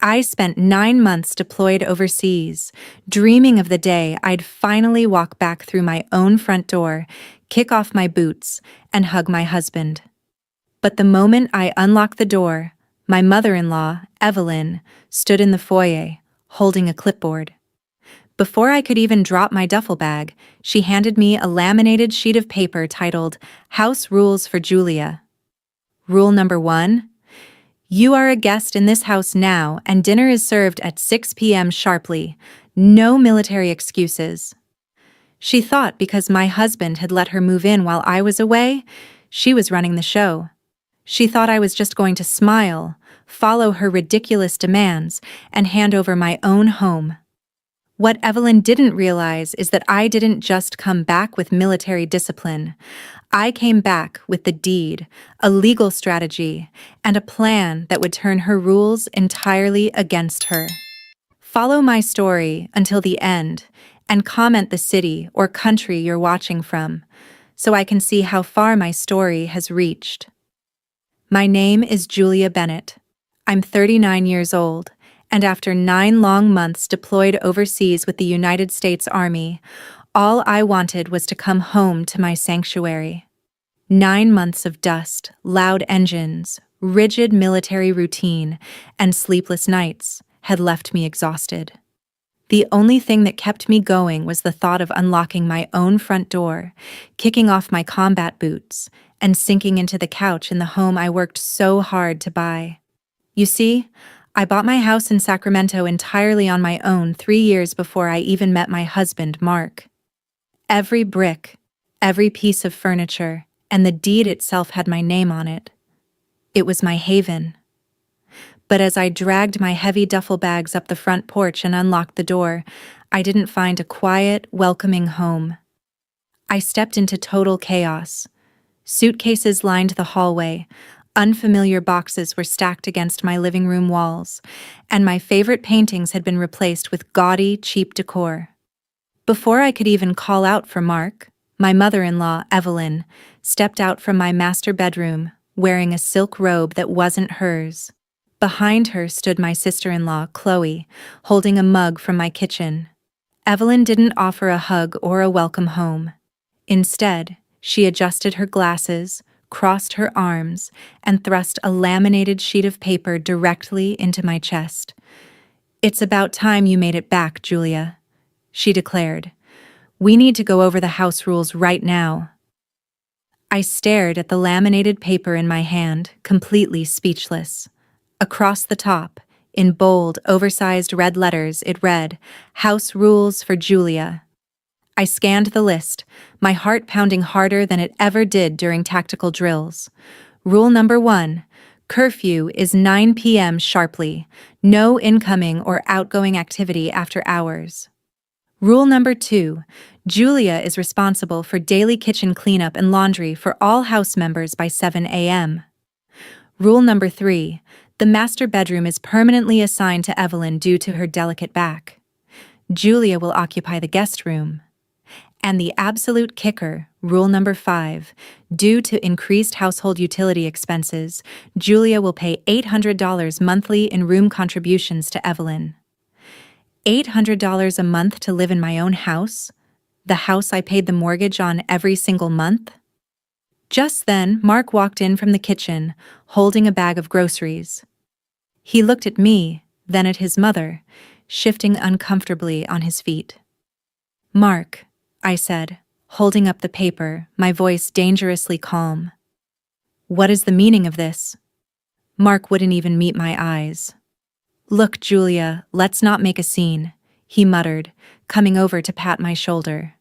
I spent 9 months deployed overseas, dreaming of the day I'd finally walk back through my own front door, kick off my boots, and hug my husband. But the moment I unlocked the door, my mother-in-law, Evelyn, stood in the foyer, holding a clipboard. Before I could even drop my duffel bag, she handed me a laminated sheet of paper titled House Rules for Julia. Rule number 1. You are a guest in this house now, and dinner is served at 6 p.m. sharply. No military excuses. She thought because my husband had let her move in while I was away, she was running the show. She thought I was just going to smile, follow her ridiculous demands, and hand over my own home. What Evelyn didn't realize is that I didn't just come back with military discipline. I came back with the deed, a legal strategy, and a plan that would turn her rules entirely against her. Follow my story until the end and comment the city or country you're watching from, so I can see how far my story has reached. My name is Julia Bennett. I'm 39 years old, and after 9 long months deployed overseas with the United States Army, all I wanted was to come home to my sanctuary. 9 months of dust, loud engines, rigid military routine, and sleepless nights had left me exhausted. The only thing that kept me going was the thought of unlocking my own front door, kicking off my combat boots, and sinking into the couch in the home I worked so hard to buy. You see, I bought my house in Sacramento entirely on my own 3 years before I even met my husband, Mark. Every brick, every piece of furniture, and the deed itself had my name on it. It was my haven. But as I dragged my heavy duffel bags up the front porch and unlocked the door, I didn't find a quiet, welcoming home. I stepped into total chaos. Suitcases lined the hallway, unfamiliar boxes were stacked against my living room walls, and my favorite paintings had been replaced with gaudy, cheap decor. Before I could even call out for Mark, my mother-in-law, Evelyn, stepped out from my master bedroom, wearing a silk robe that wasn't hers. Behind her stood my sister-in-law, Chloe, holding a mug from my kitchen. Evelyn didn't offer a hug or a welcome home. Instead, she adjusted her glasses, crossed her arms, and thrust a laminated sheet of paper directly into my chest. "It's about time you made it back, Julia," she declared. "We need to go over the house rules right now." I stared at the laminated paper in my hand, completely speechless. Across the top, in bold, oversized red letters, it read, "House Rules for Julia." I scanned the list, my heart pounding harder than it ever did during tactical drills. Rule number 1, curfew is 9 p.m. sharply, no incoming or outgoing activity after hours. Rule number 2, Julia is responsible for daily kitchen cleanup and laundry for all house members by 7 a.m. Rule number 3, the master bedroom is permanently assigned to Evelyn due to her delicate back. Julia will occupy the guest room. And the absolute kicker, rule number 5, due to increased household utility expenses, Julia will pay $800 monthly in room contributions to Evelyn. $800 a month to live in my own house? The house I paid the mortgage on every single month? Just then, Mark walked in from the kitchen, holding a bag of groceries. He looked at me, then at his mother, shifting uncomfortably on his feet. "Mark," I said, holding up the paper, my voice dangerously calm. "What is the meaning of this?" Mark wouldn't even meet my eyes. "Look, Julia, let's not make a scene," he muttered, coming over to pat my shoulder.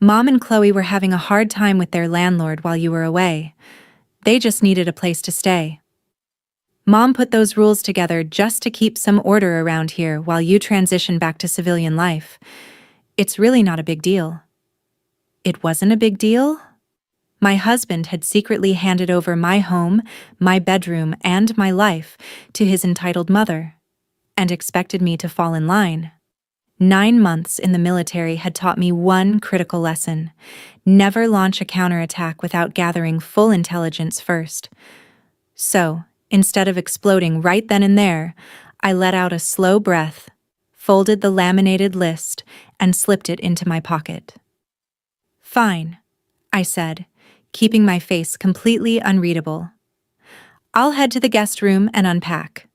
"Mom and Chloe were having a hard time with their landlord while you were away. They just needed a place to stay. Mom put those rules together just to keep some order around here while you transition back to civilian life. It's really not a big deal." It wasn't a big deal? My husband had secretly handed over my home, my bedroom, and my life to his entitled mother, and expected me to fall in line. 9 months in the military had taught me one critical lesson: never launch a counterattack without gathering full intelligence first. So, instead of exploding right then and there, I let out a slow breath, folded the laminated list, and slipped it into my pocket. "Fine," I said, keeping my face completely unreadable. "I'll head to the guest room and unpack."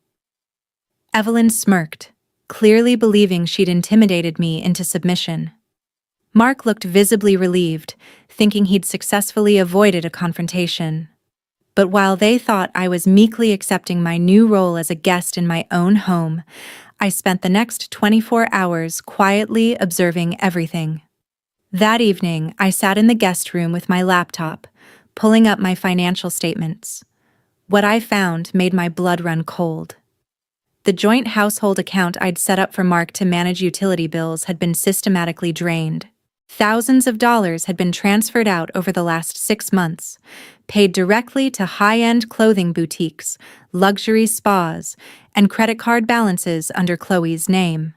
Evelyn smirked, clearly believing she'd intimidated me into submission. Mark looked visibly relieved, thinking he'd successfully avoided a confrontation. But while they thought I was meekly accepting my new role as a guest in my own home, I spent the next 24 hours quietly observing everything. That evening, I sat in the guest room with my laptop, pulling up my financial statements. What I found made my blood run cold. The joint household account I'd set up for Mark to manage utility bills had been systematically drained. Thousands of dollars had been transferred out over the last 6 months, paid directly to high-end clothing boutiques, luxury spas, and credit card balances under Chloe's name.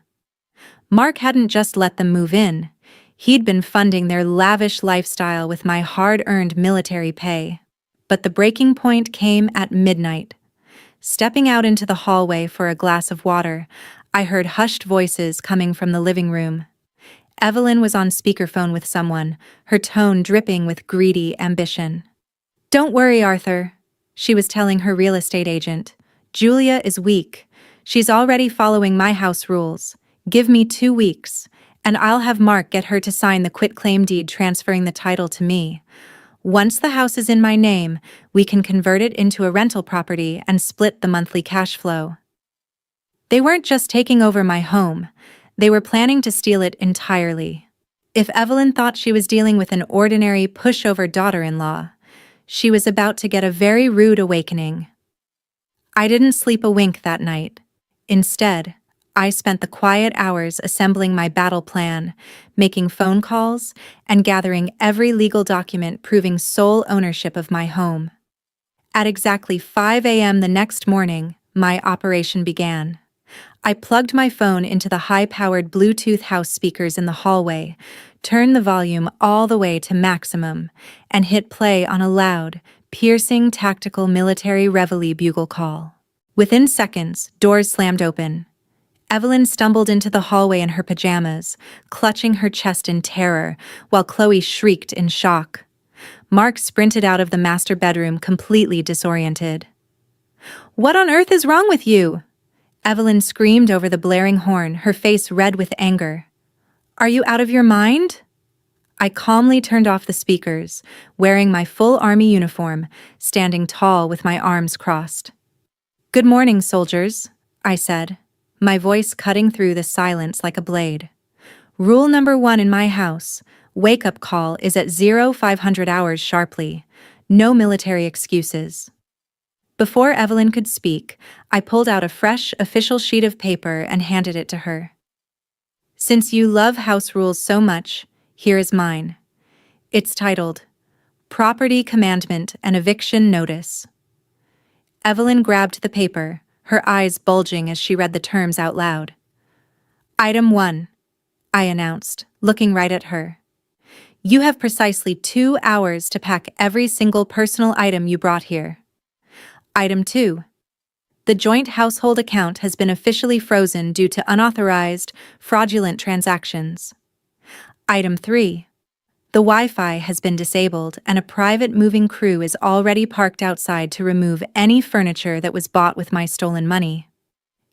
Mark hadn't just let them move in. He'd been funding their lavish lifestyle with my hard-earned military pay. But the breaking point came at midnight. Stepping out into the hallway for a glass of water, I heard hushed voices coming from the living room. Evelyn was on speakerphone with someone, her tone dripping with greedy ambition. "Don't worry, Arthur," she was telling her real estate agent. "Julia is weak. She's already following my house rules. Give me 2 weeks, and I'll have Mark get her to sign the quitclaim deed transferring the title to me. Once the house is in my name, we can convert it into a rental property and split the monthly cash flow." They weren't just taking over my home. They were planning to steal it entirely. If Evelyn thought she was dealing with an ordinary pushover daughter-in-law, she was about to get a very rude awakening. I didn't sleep a wink that night. Instead, I spent the quiet hours assembling my battle plan, making phone calls, and gathering every legal document proving sole ownership of my home. At exactly 5 a.m. the next morning, my operation began. I plugged my phone into the high-powered Bluetooth house speakers in the hallway, turned the volume all the way to maximum, and hit play on a loud, piercing tactical military reveille bugle call. Within seconds, doors slammed open. Evelyn stumbled into the hallway in her pajamas, clutching her chest in terror, while Chloe shrieked in shock. Mark sprinted out of the master bedroom completely disoriented. "What on earth is wrong with you?" Evelyn screamed over the blaring horn, her face red with anger. "Are you out of your mind?" I calmly turned off the speakers, wearing my full army uniform, standing tall with my arms crossed. "Good morning, soldiers," I said, my voice cutting through the silence like a blade. "Rule number 1 in my house, wake-up call is at 0500 hours sharply. No military excuses." Before Evelyn could speak, I pulled out a fresh, official sheet of paper and handed it to her. "Since you love house rules so much, here is mine. It's titled, Property Commandment and Eviction Notice." Evelyn grabbed the paper, her eyes bulging as she read the terms out loud. "Item 1, I announced, looking right at her. "You have precisely 2 hours to pack every single personal item you brought here. Item 2, the joint household account has been officially frozen due to unauthorized, fraudulent transactions. Item 3, the Wi-Fi has been disabled and a private moving crew is already parked outside to remove any furniture that was bought with my stolen money.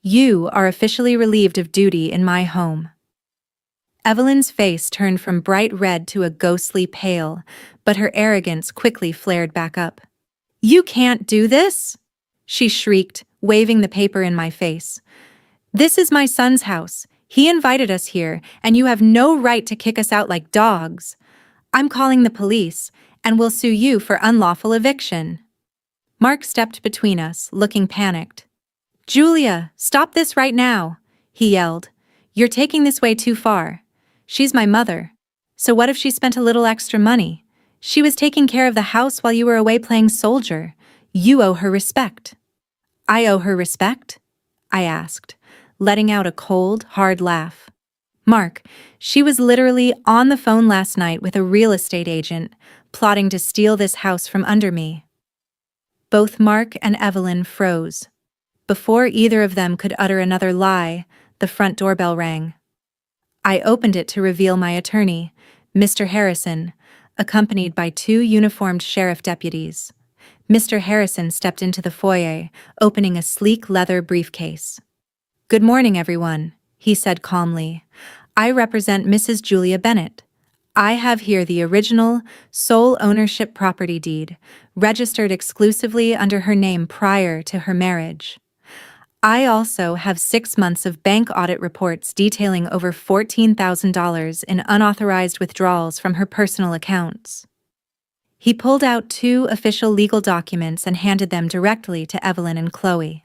You are officially relieved of duty in my home." Evelyn's face turned from bright red to a ghostly pale, but her arrogance quickly flared back up. "You can't do this!" she shrieked, waving the paper in my face. "This is my son's house. He invited us here, and you have no right to kick us out like dogs. I'm calling the police, and will sue you for unlawful eviction." Mark stepped between us, looking panicked. "Julia, stop this right now," he yelled. "You're taking this way too far. She's my mother. So what if she spent a little extra money? She was taking care of the house while you were away playing soldier. You owe her respect." "I owe her respect?" I asked, letting out a cold, hard laugh. "Mark, she was literally on the phone last night with a real estate agent, plotting to steal this house from under me." Both Mark and Evelyn froze. Before either of them could utter another lie, the front doorbell rang. I opened it to reveal my attorney, Mr. Harrison, accompanied by two uniformed sheriff deputies. Mr. Harrison stepped into the foyer, opening a sleek leather briefcase. "Good morning, everyone," he said calmly. "I represent Mrs. Julia Bennett. I have here the original, sole ownership property deed, registered exclusively under her name prior to her marriage. I also have 6 months of bank audit reports detailing over $14,000 in unauthorized withdrawals from her personal accounts." He pulled out two official legal documents and handed them directly to Evelyn and Chloe.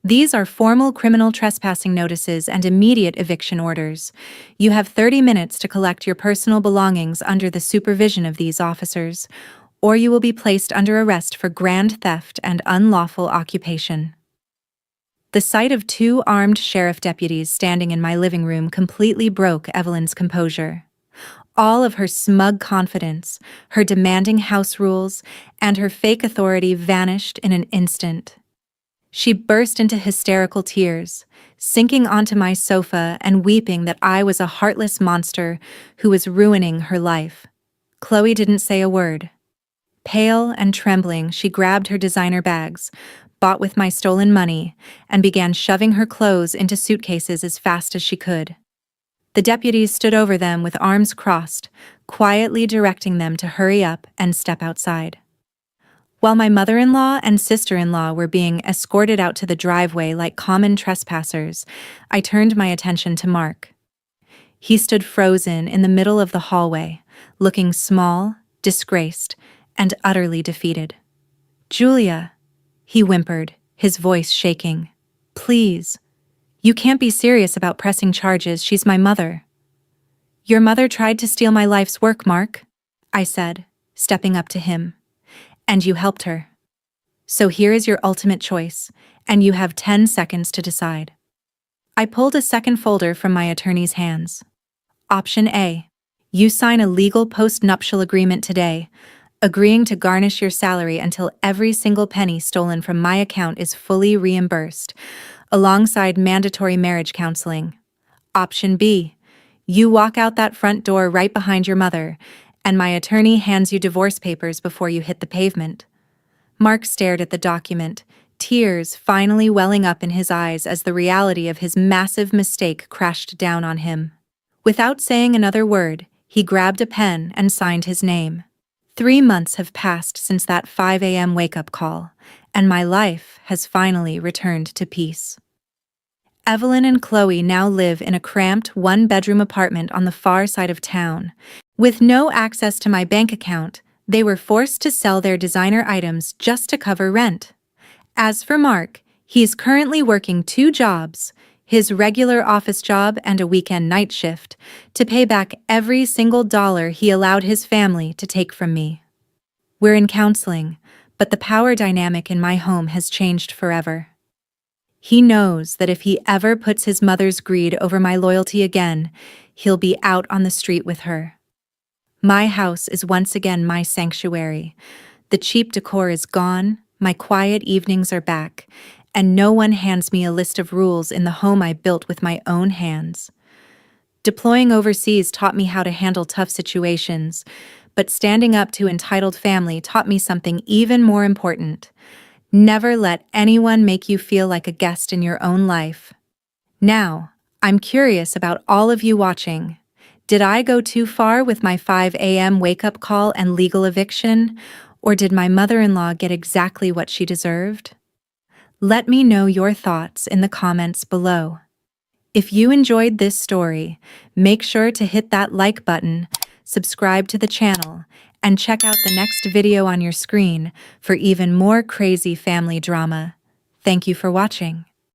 "These are formal criminal trespassing notices and immediate eviction orders. You have 30 minutes to collect your personal belongings under the supervision of these officers, or you will be placed under arrest for grand theft and unlawful occupation." The sight of two armed sheriff deputies standing in my living room completely broke Evelyn's composure. All of her smug confidence, her demanding house rules, and her fake authority vanished in an instant. She burst into hysterical tears, sinking onto my sofa and weeping that I was a heartless monster who was ruining her life. Chloe didn't say a word. Pale and trembling, she grabbed her designer bags, bought with my stolen money, and began shoving her clothes into suitcases as fast as she could. The deputies stood over them with arms crossed, quietly directing them to hurry up and step outside. While my mother-in-law and sister-in-law were being escorted out to the driveway like common trespassers, I turned my attention to Mark. He stood frozen in the middle of the hallway, looking small, disgraced, and utterly defeated. "Julia," he whimpered, his voice shaking. "Please. You can't be serious about pressing charges. She's my mother." "Your mother tried to steal my life's work, Mark," I said, stepping up to him. "And you helped her. So here is your ultimate choice, and you have 10 seconds to decide." I pulled a second folder from my attorney's hands. Option A. You sign a legal post-nuptial agreement today, agreeing to garnish your salary until every single penny stolen from my account is fully reimbursed, alongside mandatory marriage counseling. Option B. You walk out that front door right behind your mother, and my attorney hands you divorce papers before you hit the pavement. Mark stared at the document, tears finally welling up in his eyes as the reality of his massive mistake crashed down on him. Without saying another word, he grabbed a pen and signed his name. 3 months have passed since that 5 a.m. wake-up call, and my life has finally returned to peace. Evelyn and Chloe now live in a cramped one-bedroom apartment on the far side of town. With no access to my bank account, they were forced to sell their designer items just to cover rent. As for Mark, he is currently working 2 jobs, his regular office job and a weekend night shift, to pay back every single dollar he allowed his family to take from me. We're in counseling, but the power dynamic in my home has changed forever. He knows that if he ever puts his mother's greed over my loyalty again, he'll be out on the street with her. My house is once again my sanctuary. The cheap decor is gone, my quiet evenings are back, and no one hands me a list of rules in the home I built with my own hands. Deploying overseas taught me how to handle tough situations, but standing up to entitled family taught me something even more important. Never let anyone make you feel like a guest in your own life. Now, I'm curious about all of you watching. Did I go too far with my 5 a.m. wake-up call and legal eviction, or did my mother-in-law get exactly what she deserved? Let me know your thoughts in the comments below. If you enjoyed this story, make sure to hit that like button, subscribe to the channel, and check out the next video on your screen for even more crazy family drama. Thank you for watching.